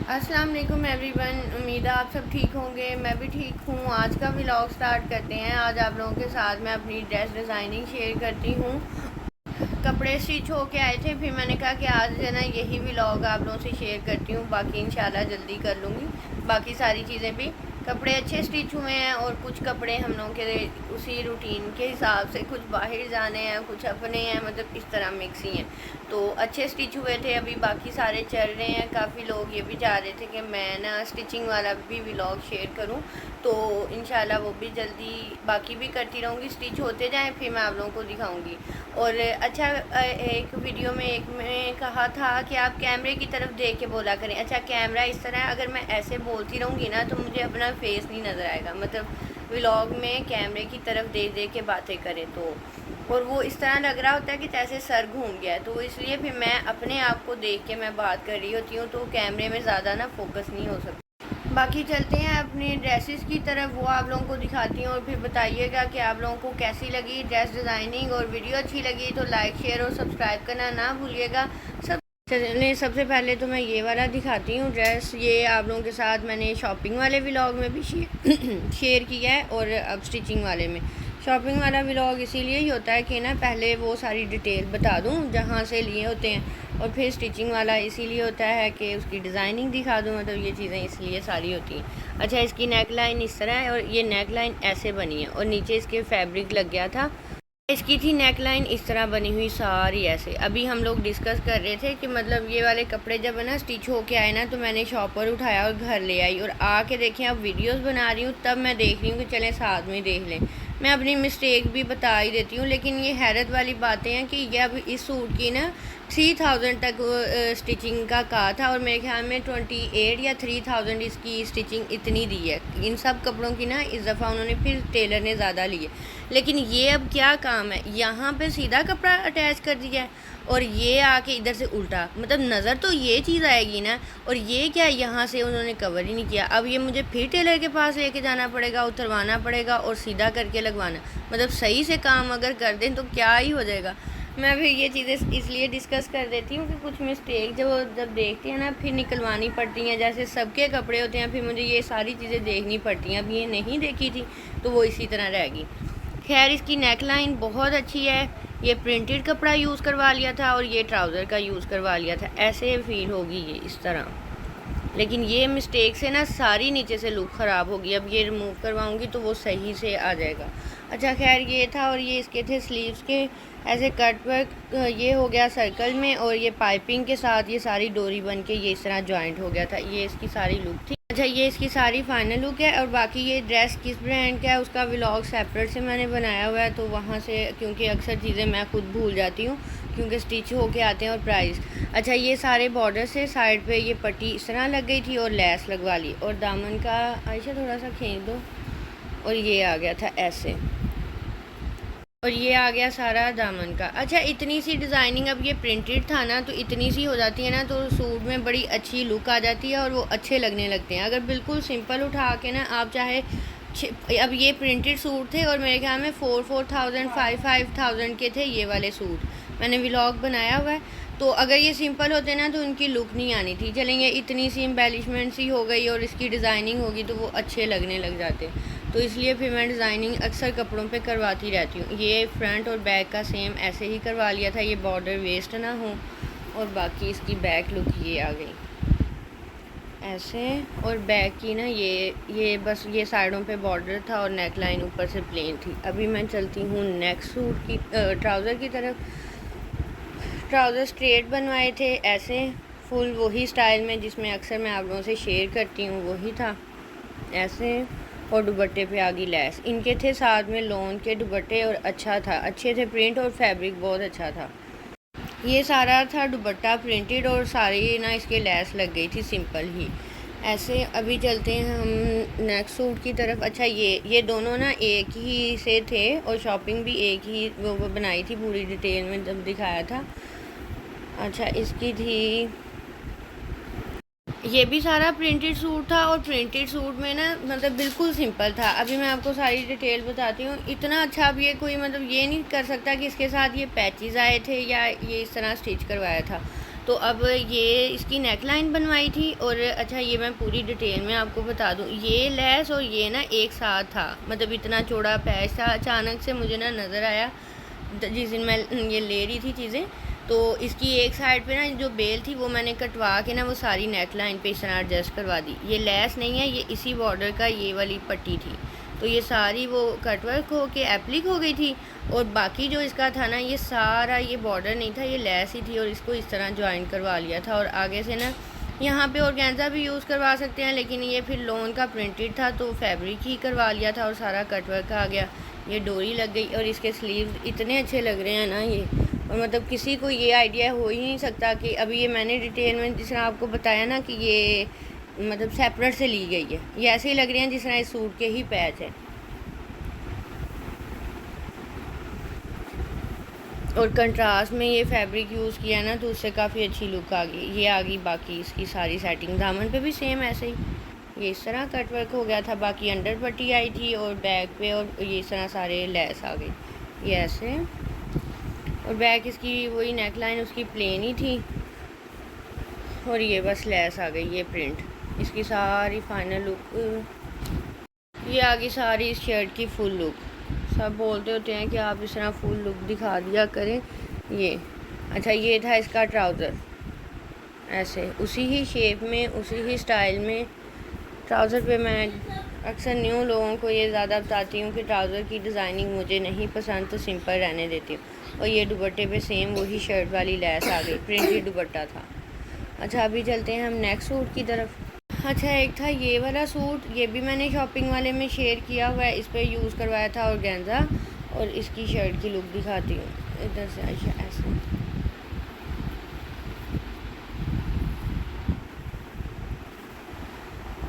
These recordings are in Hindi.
अस्सलाम वालेकुम एवरीवन। उम्मीद है आप सब ठीक होंगे। मैं भी ठीक हूँ। आज का व्लॉग स्टार्ट करते हैं। आज आप लोगों के साथ मैं अपनी ड्रेस डिज़ाइनिंग शेयर करती हूँ। कपड़े स्टिच होके आए थे, फिर मैंने कहा कि आज है ना यही व्लॉग आप लोगों से शेयर करती हूँ। बाकी इंशाल्लाह जल्दी कर लूँगी बाकी सारी चीज़ें भी। कपड़े अच्छे स्टिच हुए हैं और कुछ कपड़े हम लोगों के उसी रूटीन के हिसाब से, कुछ बाहर जाने हैं, कुछ अपने हैं, मतलब इस तरह मिक्स ही हैं। तो अच्छे स्टिच हुए थे। अभी बाकी सारे चल रहे हैं। काफ़ी लोग ये भी चाह रहे थे कि मैं ना स्टिचिंग वाला भी व्लॉग शेयर करूं, तो इंशाल्लाह वो भी जल्दी बाकी भी करती रहूँगी। स्टिच होते जाएं फिर मैं आप लोगों को दिखाऊंगी। और अच्छा, एक वीडियो में एक में कहा था कि आप कैमरे की तरफ देख के बोला करें। अच्छा, कैमरा इस तरह है, अगर मैं ऐसे बोलती रहूँगी ना तो मुझे अपना फेस नहीं नज़र आएगा। मतलब व्लॉग में कैमरे की तरफ देख देख के बातें करें तो, और वो इस तरह लग रहा होता है कि जैसे सर घूम गया है, तो इसलिए फिर मैं अपने आप को देख के मैं बात कर रही होती हूँ, तो कैमरे में ज़्यादा ना फोकस नहीं हो सकता। बाकी चलते हैं अपने ड्रेसेस की तरफ, वो आप लोगों को दिखाती हूँ और फिर बताइएगा कि आप लोगों को कैसी लगी ड्रेस डिज़ाइनिंग। और वीडियो अच्छी लगी तो लाइक शेयर और सब्सक्राइब करना ना भूलिएगा। चलिए, सबसे पहले तो मैं ये वाला दिखाती हूँ ड्रेस। ये आप लोगों के साथ मैंने शॉपिंग वाले व्लॉग में भी शेयर किया है और अब स्टिचिंग वाले में। शॉपिंग वाला व्लॉग इसीलिए ही होता है कि ना पहले वो सारी डिटेल बता दूँ जहाँ से लिए होते हैं, और फिर स्टिचिंग वाला इसीलिए होता है कि उसकी डिज़ाइनिंग दिखा दूँ। मतलब ये चीज़ें इसलिए सारी होती हैं। अच्छा, इसकी नेक लाइन इस तरह है और ये नेक लाइन ऐसे बनी है और नीचे इसके फैब्रिक लग गया था। इसकी थी नेक लाइन इस तरह बनी हुई सारी ऐसे। अभी हम लोग डिस्कस कर रहे थे कि मतलब ये वाले कपड़े जब है ना स्टिच होके आए ना, तो मैंने शॉप पर उठाया और घर ले आई और आके देखें अब वीडियोस बना रही हूँ, तब मैं देख रही हूँ कि चलें साथ में देख लें। मैं अपनी मिस्टेक भी बता ही देती हूँ, लेकिन ये हैरत वाली बातें हैं कि ये अब इस सूट की ना 3000 तक स्टिचिंग का कहा था और मेरे ख्याल में 28 या 3000 इसकी स्टिचिंग इतनी दी है। इन सब कपड़ों की ना इस दफ़ा उन्होंने फिर टेलर ने ज़्यादा ली है। लेकिन ये अब क्या काम है, यहाँ पे सीधा कपड़ा अटैच कर दिया है और ये आके इधर से उल्टा। मतलब नज़र तो ये चीज़ आएगी ना, और ये क्या यहाँ से उन्होंने कवर ही नहीं किया। अब ये मुझे फिर टेलर के पास लेके जाना पड़ेगा, उतरवाना पड़ेगा और सीधा करके लगवाना। मतलब सही से काम अगर कर दें तो क्या ही हो जाएगा। मैं फिर ये चीज़ें इसलिए डिस्कस कर देती हूँ कि कुछ मिस्टेक जब देखते हैं ना फिर निकलवानी पड़ती हैं। जैसे सबके कपड़े होते हैं, फिर मुझे ये सारी चीज़ें देखनी पड़ती हैं। अब ये नहीं देखी थी तो वो इसी तरह रहेगी। खैर, इसकी नेक लाइन बहुत अच्छी है। ये प्रिंटेड कपड़ा यूज़ करवा लिया था और ये ट्राउज़र का यूज़ करवा लिया था। ऐसे फील होगी ये इस तरह, लेकिन ये मिस्टेक से ना सारी नीचे से लुक ख़राब होगी। अब ये रिमूव करवाऊंगी तो वो सही से आ जाएगा। अच्छा, खैर ये था। और ये इसके थे स्लीव्स के ऐसे कट वर्क, ये हो गया सर्कल में, और ये पाइपिंग के साथ ये सारी डोरी बन के ये इस तरह जॉइंट हो गया था। ये इसकी सारी लुक थी। अच्छा, ये इसकी सारी फाइनल लुक है। और बाकी ये ड्रेस किस ब्रांड का है उसका व्लॉग सेपरेट से मैंने बनाया हुआ है, तो वहाँ से, क्योंकि अक्सर चीज़ें मैं खुद भूल जाती हूँ क्योंकि स्टिच होके आते हैं। और प्राइस, अच्छा, ये सारे बॉर्डर से साइड पे ये पट्टी इस तरह लग गई थी और लेस लगवा ली। और दामन का आयशा थोड़ा सा खींच दो, और ये आ गया था ऐसे, और ये आ गया सारा दामन का। अच्छा, इतनी सी डिज़ाइनिंग, अब ये प्रिंटेड था ना तो इतनी सी हो जाती है ना तो सूट में बड़ी अच्छी लुक आ जाती है और वो अच्छे लगने लगते हैं। अगर बिल्कुल सिंपल उठा के ना आप चाहे, अब ये प्रिंटेड सूट थे और मेरे ख्याल में 4000 5000 के थे ये वाले सूट। मैंने व्लॉग बनाया हुआ है। तो अगर ये सिंपल होते ना तो उनकी लुक नहीं आनी थी। चलेंगे, इतनी सी एम्बेलिशमेंट सी हो गई और इसकी डिज़ाइनिंग होगी तो वो अच्छे लगने लग जाते। तो इसलिए फिर मैं डिज़ाइनिंग अक्सर कपड़ों पे करवाती रहती हूँ। ये फ्रंट और बैक का सेम ऐसे ही करवा लिया था, ये बॉर्डर वेस्ट ना हो। और बाकी इसकी बैक लुक ये आ गई ऐसे। और बैक की ना ये बस ये साइडों पे बॉर्डर था और नेक लाइन ऊपर से प्लेन थी। अभी मैं चलती हूँ नेक्स्ट सूट की ट्राउज़र की तरफ। ट्राउज़र स्ट्रेट बनवाए थे ऐसे, फुल वही स्टाइल में जिसमें अक्सर मैं आप लोगों से शेयर करती हूँ, वही था ऐसे। और दुपट्टे पे आ गई लैस। इनके थे साथ में लोन के दुपट्टे और अच्छा था, अच्छे थे प्रिंट और फैब्रिक बहुत अच्छा था। ये सारा था दुपट्टा प्रिंटेड और सारी ना इसके लैस लग गई थी सिंपल ही ऐसे। अभी चलते हैं हम नेक्स्ट सूट की तरफ। अच्छा, ये दोनों ना एक ही से थे और शॉपिंग भी एक ही वो बनाई थी पूरी डिटेल में जब दिखाया था। अच्छा, इसकी थी, ये भी सारा प्रिंटेड सूट था और प्रिंटेड सूट में ना मतलब बिल्कुल सिंपल था। अभी मैं आपको सारी डिटेल बताती हूँ। इतना अच्छा अब ये कोई मतलब ये नहीं कर सकता कि इसके साथ ये पैचेस आए थे या ये इस तरह स्टिच करवाया था। तो अब ये इसकी नेक लाइन बनवाई थी। और अच्छा, ये मैं पूरी डिटेल में आपको बता दूँ, ये लेस और ये ना एक साथ था, मतलब इतना चौड़ा पैच था। अचानक से मुझे ना नज़र आया जिस दिन मैं ये ले रही थी चीज़ें, तो इसकी एक साइड पे ना जो बेल थी वो मैंने कटवा के ना वो सारी नेक लाइन पे इस तरह एडजस्ट करवा दी। ये लेस नहीं है, ये इसी बॉर्डर का ये वाली पट्टी थी, तो ये सारी वो कटवर्क हो के एप्लिक हो गई थी। और बाकी जो इसका था ना, ये सारा ये बॉर्डर नहीं था, ये लेस ही थी, और इसको इस तरह ज्वाइन करवा लिया था। और आगे से ना यहाँ पे ऑर्गेन्जा भी यूज़ करवा सकते हैं, लेकिन ये फिर लोन का प्रिंटेड था तो फैब्रिक ही करवा लिया था और सारा कटवर्क आ गया। ये डोरी लग गई और इसके स्लीव्स इतने अच्छे लग रहे हैं ना ये, और मतलब किसी को ये आइडिया हो ही नहीं सकता कि अभी ये मैंने डिटेल में जिस तरह आपको बताया ना कि ये मतलब सेपरेट से ली गई है, ये ऐसे ही लग रहे हैं जिस तरह इस सूट के ही पैच है। और कंट्रास्ट में ये फैब्रिक यूज़ किया ना तो उससे काफ़ी अच्छी लुक आ गई। ये आ गई बाकी इसकी सारी सेटिंग। दामन पे भी सेम ऐसे ही ये इस तरह कटवर्क हो गया था, बाकी अंडर पट्टी आई थी और बैक पे, और ये इस तरह सारे लेस आ गई ये ऐसे। और बैक इसकी वही नेक लाइन उसकी प्लेन ही थी, और ये बस लेस आ गई, ये प्रिंट इसकी सारी फाइनल लुक। ये आ गई सारी इस शर्ट की फुल लुक। सब बोलते होते हैं कि आप इस तरह फुल लुक दिखा दिया करें। ये अच्छा, ये था इसका ट्राउज़र, ऐसे उसी ही शेप में उसी ही स्टाइल में। ट्राउज़र पे मैं अक्सर न्यू लोगों को ये ज़्यादा बताती हूँ कि ट्राउज़र की डिज़ाइनिंग मुझे नहीं पसंद, तो सिंपल रहने देती हूँ। और ये दुपट्टे पे सेम वही शर्ट वाली लेस आ गई, प्रिंटेड दुपट्टा था। अच्छा, अभी चलते हैं हम नेक्स्ट सूट की तरफ। अच्छा, एक था ये वाला सूट, ये भी मैंने शॉपिंग वाले में शेयर किया हुआ है, इस पर यूज़ करवाया था ऑर्गेन्जा। और इसकी शर्ट की लुक दिखाती हूँ इधर से। अच्छा, ऐसे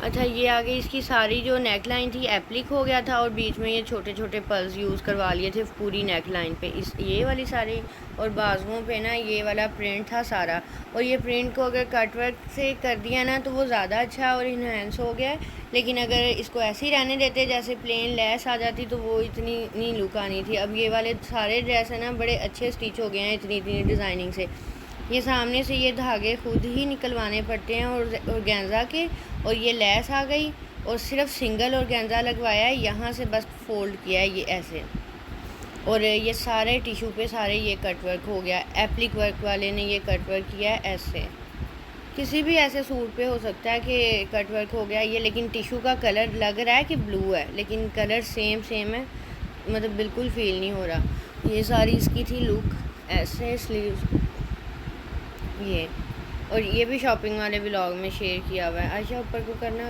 अच्छा, ये आगे इसकी सारी जो नेक लाइन थी एप्लिक हो गया था, और बीच में ये छोटे छोटे पल्स यूज़ करवा लिए थे पूरी नेक लाइन पे, इस ये वाली सारी। और बाजुओं पे ना ये वाला प्रिंट था सारा। और ये प्रिंट को अगर कटवर्क से कर दिया ना तो वो ज़्यादा अच्छा और इन्हेंस हो गया है, लेकिन अगर इसको ऐसे ही रहने देते जैसे प्लेन लेस आ जाती तो वो इतनी नहीं लुक आनी थी। अब ये वाले सारे ड्रेस है ना बड़े अच्छे स्टिच हो गए हैं इतनी इतनी डिज़ाइनिंग से। ये सामने से ये धागे खुद ही निकलवाने पड़ते हैं और ऑर्गेन्जा के। और ये लेस आ गई और सिर्फ सिंगल ऑर्गेन्जा लगवाया है, यहाँ से बस फोल्ड किया है ये ऐसे। और ये सारे टिशू पे सारे ये कटवर्क हो गया, एप्लिक वर्क वाले ने ये कटवर्क किया है ऐसे। किसी भी ऐसे सूट पे हो सकता है कि कटवर्क हो गया ये, लेकिन टिशू का कलर लग रहा है कि ब्लू है, लेकिन कलर सेम सेम है, मतलब बिल्कुल फील नहीं हो रहा। ये सारी इसकी थी लुक ऐसे, स्लीव्स ये। और ये भी शॉपिंग वाले व्लॉग में शेयर किया हुआ है। अच्छा, ऊपर को करना।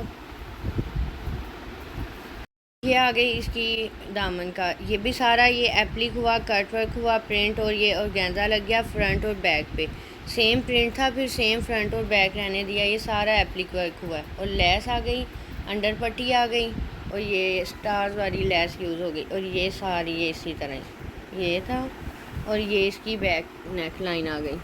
ये आ गई इसकी दामन का, ये भी सारा ये एप्लिक हुआ, कट वर्क हुआ, प्रिंट, और ये ऑर्गेन्जा लग गया फ्रंट और बैक पे। सेम प्रिंट था, फिर सेम फ्रंट और बैक रहने दिया। ये सारा एप्लिक वर्क हुआ है। और लेस आ गई, अंडर पट्टी आ गई, और ये स्टार्स वाली लेस यूज़ हो गई। और ये सारी ये इसी तरह ये था, और ये इसकी बैक नेक लाइन आ गई।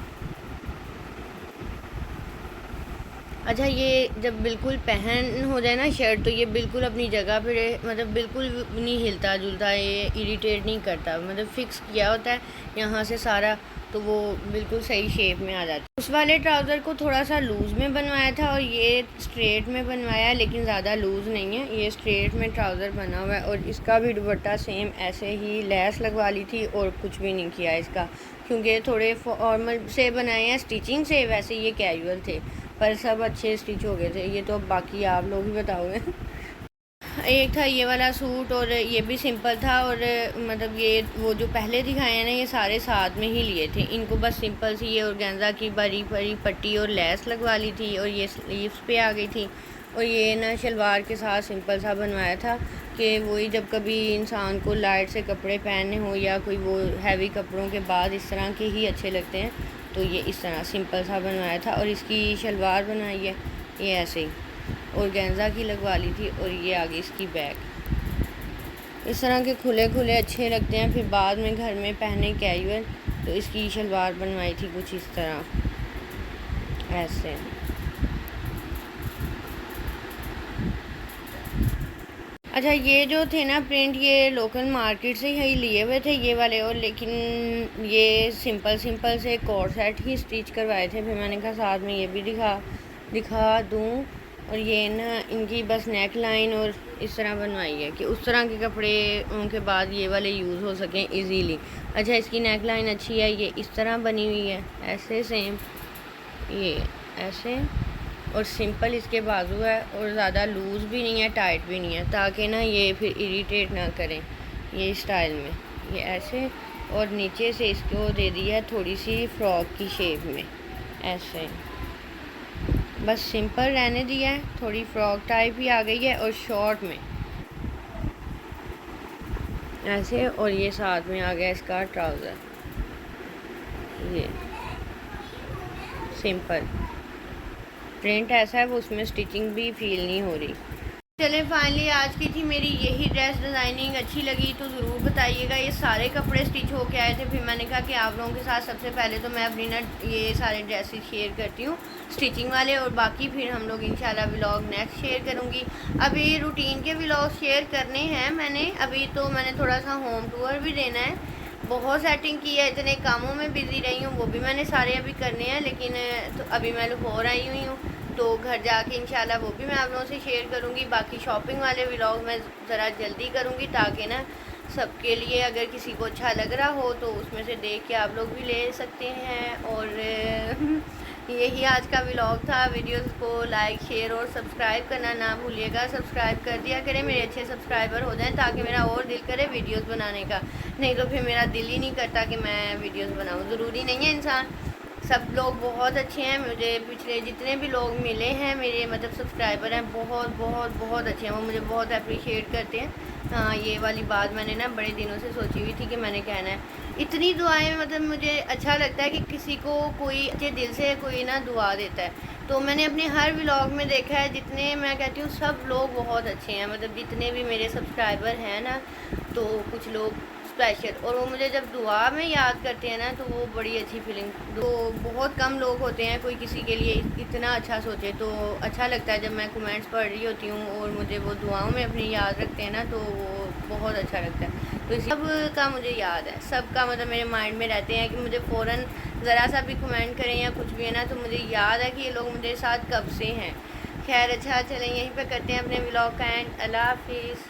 अच्छा, ये जब बिल्कुल पहन हो जाए ना शर्ट तो ये बिल्कुल अपनी जगह पे मतलब बिल्कुल नहीं हिलता जुलता, ये इरिटेट नहीं करता, मतलब फ़िक्स किया होता है यहाँ से सारा, तो वो बिल्कुल सही शेप में आ जाता है। उस वाले ट्राउज़र को थोड़ा सा लूज़ में बनवाया था और ये स्ट्रेट में बनवाया है, लेकिन ज़्यादा लूज़ नहीं है, ये स्ट्रेट में ट्राउज़र बना हुआ है। और इसका भी दुपट्टा सेम ऐसे ही लेस लगवा ली थी और कुछ भी नहीं किया इसका, क्योंकि थोड़े फॉर्मल से बनाए हैं स्टिचिंग से, वैसे ये कैजुअल थे पर सब अच्छे स्टिच हो गए थे। ये तो बाकी आप लोग ही बताओगे। एक था ये वाला सूट और ये भी सिंपल था, और मतलब ये वो जो पहले दिखाए हैं ना ये सारे साथ में ही लिए थे। इनको बस सिंपल सी ये ऑर्गेन्जा की बड़ी बड़ी पट्टी और लेस लगवा ली थी, और ये स्लीव्स पे आ गई थी। और ये ना शलवार के साथ सिंपल सा बनवाया था कि वही जब कभी इंसान को लाइट से कपड़े पहनने हो या कोई वो हैवी कपड़ों के बाद इस तरह के ही अच्छे लगते हैं, तो ये इस तरह सिंपल सा बनवाया था। और इसकी शलवार बनाई है ये ऐसे ही ऑर्गेन्जा की लगवा ली थी। और ये आगे इसकी बैक इस तरह के खुले खुले अच्छे लगते हैं, फिर बाद में घर में पहने कैजुअल, तो इसकी शलवार बनवाई थी कुछ इस तरह ऐसे। अच्छा, ये जो थे ना प्रिंट, ये लोकल मार्केट से ही लिए हुए थे ये वाले, और लेकिन ये सिंपल से कोट सेट ही स्टिच करवाए थे। फिर मैंने कहा साथ में ये भी दिखा दूँ। और ये ना इनकी बस नेक लाइन और इस तरह बनवाई है कि उस तरह के कपड़े उनके बाद ये वाले यूज़ हो सकें इजीली। अच्छा, इसकी नेक लाइन अच्छी है, ये इस तरह बनी हुई है, ऐसे सेम ये ऐसे, और सिंपल इसके बाजू है, और ज़्यादा लूज़ भी नहीं है, टाइट भी नहीं है, ताकि ना ये फिर इरिटेट ना करें। ये स्टाइल में ये ऐसे, और नीचे से इसको दे दी है थोड़ी सी फ्रॉक की शेप में, ऐसे बस सिंपल रहने दिया है, थोड़ी फ्रॉक टाइप ही आ गई है, और शॉर्ट में ऐसे, और ये साथ में आ गया इसका ट्राउज़र, ये सिंपल प्रिंट ऐसा है, वो उसमें स्टिचिंग भी फील नहीं हो रही। चले फाइनली आज की थी मेरी यही ड्रेस डिज़ाइनिंग। अच्छी लगी तो ज़रूर बताइएगा। ये सारे कपड़े स्टिच होके आए थे, फिर मैंने कहा कि आप लोगों के साथ सबसे पहले तो मैं अपनी ना ये सारे ड्रेसेस शेयर करती हूँ स्टिचिंग वाले, और बाकी फिर हम लोग इंशाल्लाह व्लॉग नेक्स्ट शेयर करूँगी। अभी रूटीन के व्लॉग शेयर करने हैं मैंने, अभी तो मैंने थोड़ा सा होम टूर भी देना है, बहुत सेटिंग की है, इतने कामों में बिज़ी रही हूँ, वो भी मैंने सारे अभी करने हैं। लेकिन तो अभी मैं लाहौर आई हुई हूँ, तो घर जाके इंशाल्लाह वो भी मैं आप लोगों से शेयर करूँगी। बाकी शॉपिंग वाले व्लॉग मैं ज़रा जल्दी करूँगी, ताकि ना सबके लिए अगर किसी को अच्छा लग रहा हो तो उसमें से देख के आप लोग भी ले सकते हैं। और यही आज का व्लॉग था। वीडियोस को लाइक शेयर और सब्सक्राइब करना ना भूलिएगा। सब्सक्राइब कर दिया करें, मेरे अच्छे सब्सक्राइबर हो जाएं, ताकि मेरा और दिल करे वीडियोस बनाने का। नहीं तो फिर मेरा दिल ही नहीं करता कि मैं वीडियोस बनाऊँ। ज़रूरी नहीं है, इंसान सब लोग बहुत अच्छे हैं। मुझे पिछले जितने भी लोग मिले हैं मेरे मतलब सब्सक्राइबर हैं, बहुत अच्छे हैं, वो मुझे बहुत अप्रिशिएट करते हैं। हाँ, ये वाली बात मैंने ना बड़े दिनों से सोची हुई थी कि मैंने कहना है। इतनी दुआएं, मतलब मुझे अच्छा लगता है कि किसी को कोई अच्छे दिल से कोई ना दुआ देता है। तो मैंने अपने हर व्लॉग में देखा है, जितने मैं कहती हूँ सब लोग बहुत अच्छे हैं, मतलब जितने भी मेरे सब्सक्राइबर हैं ना, तो कुछ लोग स्पेशल, और वो मुझे जब दुआ में याद करते हैं ना, तो वो बड़ी अच्छी फीलिंग। तो बहुत कम लोग होते हैं कोई किसी के लिए इतना अच्छा सोचे, तो अच्छा लगता है जब मैं कमेंट्स पढ़ रही होती हूँ और मुझे वो दुआओं में अपनी याद रखते हैं ना, तो वो बहुत अच्छा लगता है। तो इसी सब का मुझे याद है, सबका मतलब मेरे माइंड में रहते हैं कि मुझे फ़ौरन ज़रा सा भी कमेंट करें या कुछ भी है ना, तो मुझे याद है कि ये लोग मेरे साथ कब से हैं। खैर, अच्छा चलें, यहीं पे करते हैं अपने व्लॉग का एंड। अल्लाह हाफिज़।